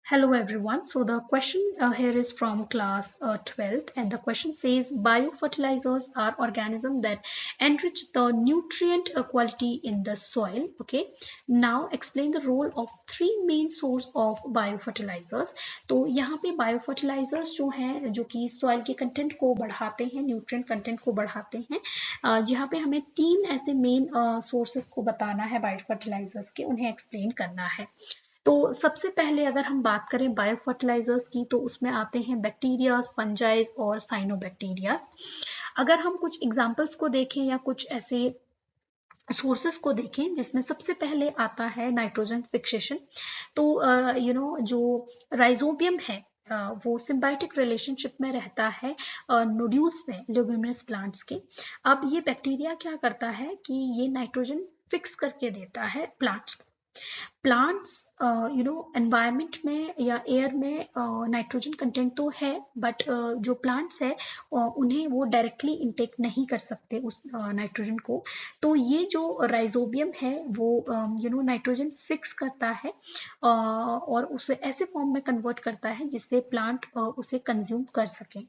Hello everyone. So the question here is from class 12th, and the question says biofertilizers are organisms that enrich the nutrient quality in the soil. Okay. Now explain the role of three main source of biofertilizers. तो यहाँ पे biofertilizers जो हैं जो कि soil के content को बढ़ाते हैं, न्यूट्रिएंट कंटेंट को बढ़ाते हैं, यहाँ पे हमें तीन ऐसे मेन सोर्सेस को बताना है बायोफर्टिलाइजर्स के, उन्हें एक्सप्लेन करना है। तो सबसे पहले अगर हम बात करें बायोफर्टिलाइजर्स की तो उसमें आते हैं बैक्टीरियाज, फंजाइज और साइनोबैक्टीरियाज। अगर हम कुछ एग्जांपल्स को देखें या कुछ ऐसे सोर्सेस को देखें जिसमें सबसे पहले आता है नाइट्रोजन फिक्सेशन। तो जो राइजोबियम है वो सिम्बायोटिक रिलेशनशिप में रहता है नोड्यूल्स में ल्यूबिमिनस प्लांट्स के। अब ये बैक्टीरिया क्या करता है कि ये नाइट्रोजन फिक्स करके देता है प्लांट्स को। प्लांट्स एनवायरनमेंट में या एयर में नाइट्रोजन कंटेंट तो है, बट जो प्लांट्स है उन्हें वो डायरेक्टली इनटेक नहीं कर सकते उस नाइट्रोजन को। तो ये जो राइजोबियम है वो नाइट्रोजन फिक्स करता है और उसे ऐसे फॉर्म में कन्वर्ट करता है जिससे प्लांट उसे कंज्यूम कर सके,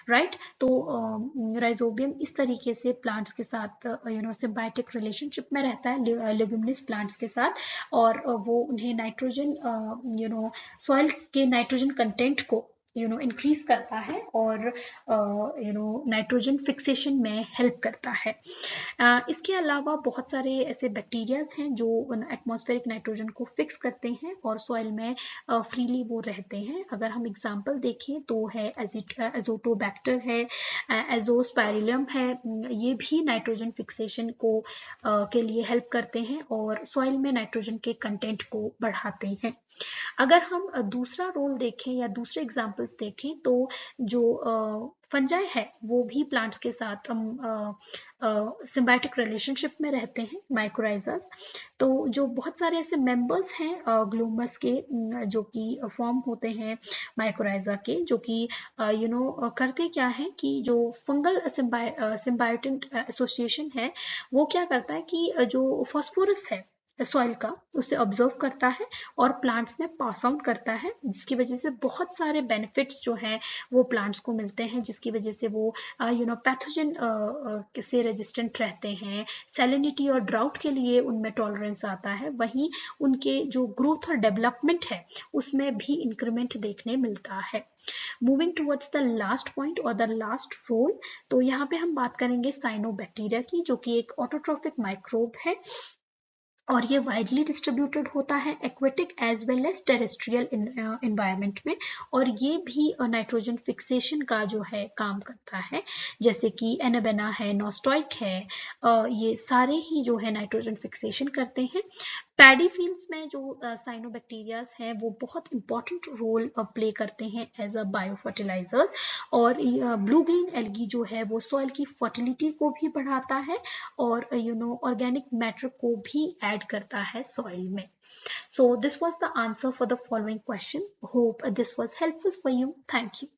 राइट। तो राइजोबियम इस तरीके से प्लांट्स के साथ सिम्बायोटिक रिलेशनशिप में रहता है लेग्यूमिनस प्लांट्स के साथ, और वो उन्हें नाइट्रोजन सॉइल के नाइट्रोजन कंटेंट को इंक्रीज करता है और नाइट्रोजन फिक्सेशन में हेल्प करता है। इसके अलावा बहुत सारे ऐसे बैक्टीरियाज हैं जो एटमॉस्फेरिक नाइट्रोजन को फिक्स करते हैं और सॉइल में फ्रीली वो रहते हैं। अगर हम एग्जांपल देखें तो है एजोटोबैक्टर है, एजोस्पाइरिलम है, ये भी नाइट्रोजन फिक्सेशन को के लिए हेल्प करते हैं और सॉइल में नाइट्रोजन के कंटेंट को बढ़ाते हैं। अगर हम दूसरा रोल देखें या दूसरे एग्जांपल्स देखें तो जो फंजाई है वो भी प्लांट्स के साथ सिम्बायोटिक रिलेशनशिप में रहते हैं, माइकोराइजास। तो जो बहुत सारे ऐसे मेंबर्स हैं ग्लोमस के जो कि फॉर्म होते हैं माइकोराइजा के, जो कि करते क्या है कि जो फंगल सिम्बायोटिक एसोसिएशन है वो क्या करता है कि जो फास्फोरस है सॉइल का उसे ऑब्जर्व करता है और प्लांट्स में पास आउट करता है, जिसकी वजह से बहुत सारे बेनिफिट्स जो हैं वो प्लांट्स को मिलते हैं, जिसकी वजह से वो पैथोजन से रेजिस्टेंट रहते हैं। सैलिनिटी और ड्राउट के लिए उनमें टॉलरेंस आता है, वहीं उनके जो ग्रोथ और डेवलपमेंट है उसमें भी इंक्रीमेंट देखने मिलता है। Moving towards the last point और द लास्ट रोल, तो यहाँ पे हम बात करेंगे साइनोबैक्टीरिया की, जो कि एक ऑटोट्रोफिक माइक्रोब है और ये वाइडली डिस्ट्रीब्यूटेड होता है aquatic as well as terrestrial environment में, और ये भी नाइट्रोजन फिक्सेशन का जो है काम करता है, जैसे कि एनाबेना है, नॉस्टॉइक है, ये सारे ही जो है नाइट्रोजन फिक्सेशन करते हैं। पैडी फील्ड्स में जो साइनोबैक्टीरियाज हैं वो बहुत इंपॉर्टेंट रोल प्ले करते हैं एज अ बायोफर्टिलाइजर्स, और ब्लू ग्रीन एल्गी जो है वो सॉइल की फर्टिलिटी को भी बढ़ाता है और ऑर्गेनिक मैटर को भी ऐड करता है सॉइल में। So this was the answer for the following question. Hope this was helpful for you. Thank you.